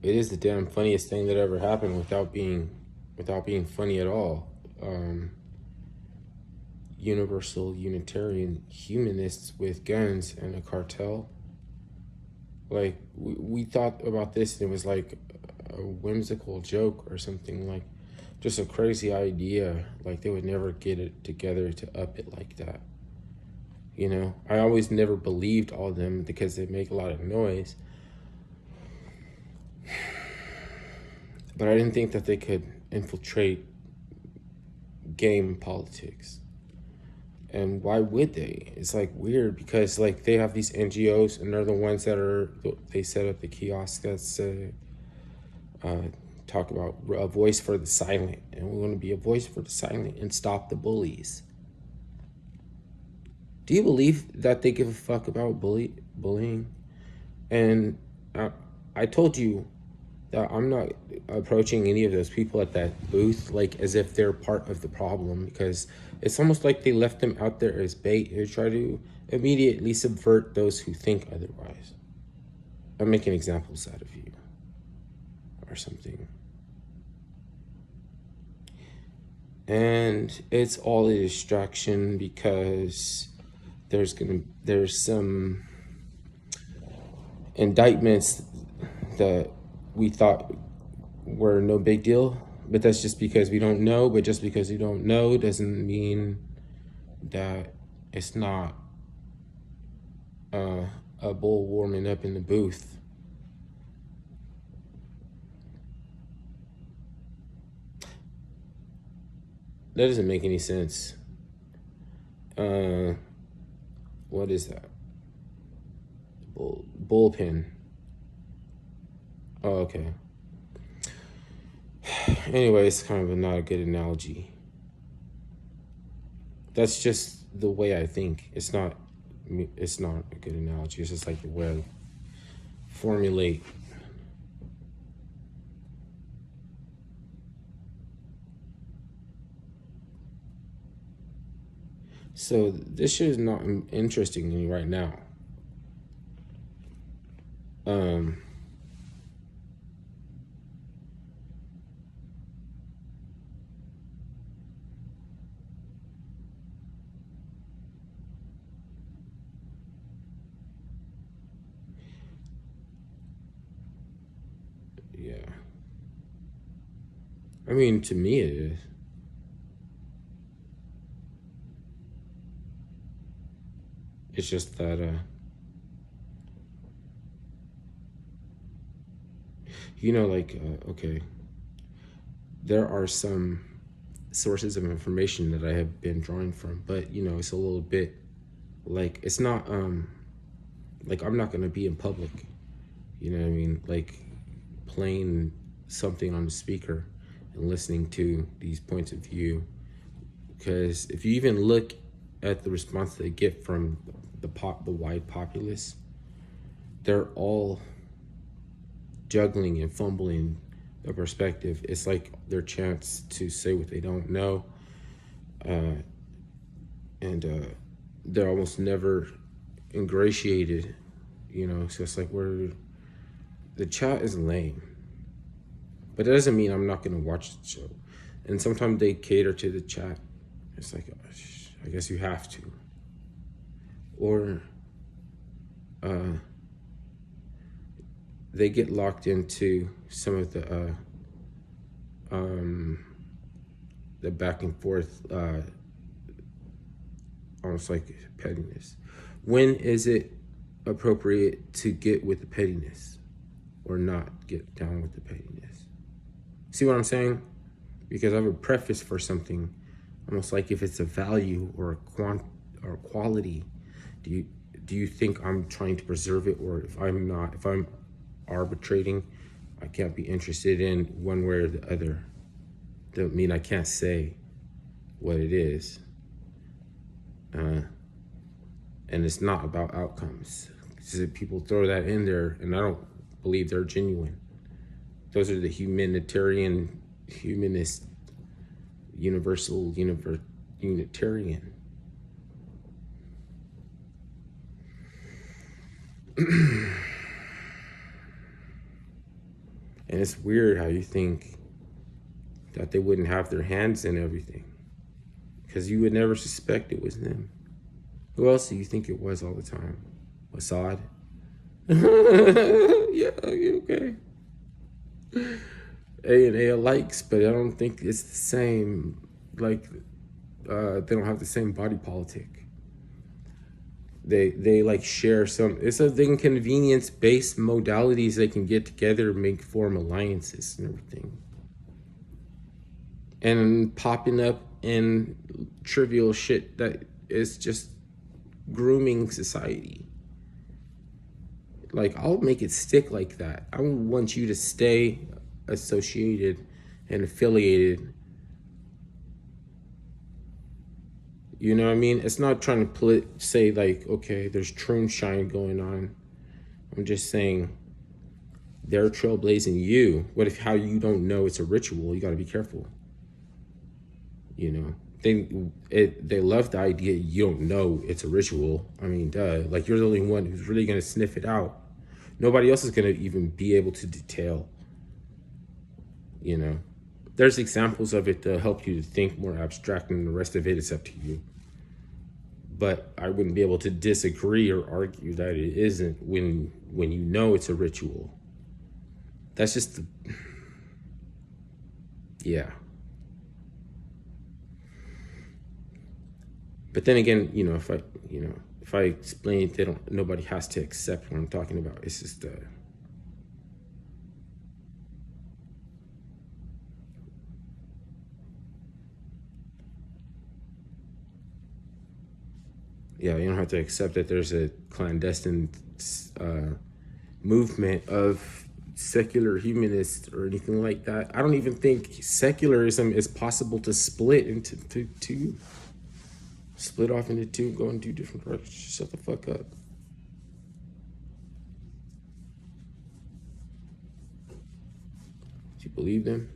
it is the damn funniest thing that ever happened without being funny at all. Universal Unitarian humanists with guns and a cartel. Like we thought about this and it was like a whimsical joke or something, like just a crazy idea. Like they would never get it together to up it like that. I always never believed all of them because they make a lot of noise, but I didn't think that they could infiltrate game politics. And why would they? It's like weird because like they have these NGOs and they're the ones they set up the kiosks that say talk about a voice for the silent, and we want to be a voice for the silent and stop the bullies. Do you believe that they give a fuck about bullying? And I told you that I'm not approaching any of those people at that booth like as if they're part of the problem, because it's almost like they left them out there as bait to try to immediately subvert those who think otherwise. I'm making examples out of you or something. And it's all a distraction because there's some indictments that we thought were no big deal, but that's just because we don't know. But just because you don't know doesn't mean that it's not a bull warming up in the booth. That doesn't make any sense. What is that? Bullpen. Oh, okay. Anyway, it's kind of not a good analogy. That's just the way I think. It's not a good analogy. It's just like the way I formulate. So this shit is not interesting to me right now. Yeah. I mean, to me it is. It's just that, okay, there are some sources of information that I have been drawing from, but it's a little bit like it's not like I'm not gonna be in public, you know what I mean? Like playing something on the speaker and listening to these points of view, because if you even look at the response they get from the wide populace, they're all juggling and fumbling their perspective. It's like their chance to say what they don't know, and they're almost never ingratiated. So it's like the chat is lame, but that doesn't mean I'm not gonna watch the show. And sometimes they cater to the chat. It's like, I guess you have to, or they get locked into some of the back and forth, almost like pettiness. When is it appropriate to get with the pettiness or not get down with the pettiness? See what I'm saying? Because I have a preface for something, almost like if it's a value or a quality. Do you think I'm trying to preserve it, or if I'm arbitrating, I can't be interested in one way or the other. Don't mean I can't say what it is. And it's not about outcomes. People throw that in there, and I don't believe they're genuine. Those are the humanitarian, humanist, Unitarian. And it's weird how you think that they wouldn't have their hands in everything, because you would never suspect it was them. Who else do you think it was all the time? Assad? Yeah, okay. A and A likes, but I don't think it's the same. Like, they don't have the same body politic. They like share some. It's a thing, convenience based modalities. They can get together and make form alliances and everything. And popping up in trivial shit that is just grooming society. Like, I'll make it stick like that. I want you to stay associated and affiliated. You know what I mean? It's not trying to say like, okay, there's troon shine going on. I'm just saying they're trailblazing you. What if how you don't know it's a ritual? You got to be careful. You know, they love the idea you don't know it's a ritual. I mean, duh. Like, you're the only one who's really gonna sniff it out. Nobody else is gonna even be able to detail. You know, there's examples of it to help you to think more abstract, and the rest of it is up to you. But I wouldn't be able to disagree or argue that it isn't when you know it's a ritual. That's just yeah. But then again, if I explain, nobody has to accept what I'm talking about. It's just yeah, you don't have to accept that there's a clandestine movement of secular humanists or anything like that. I don't even think secularism is possible to split into two. Split off into two, go in two different directions. Shut the fuck up. Do you believe them?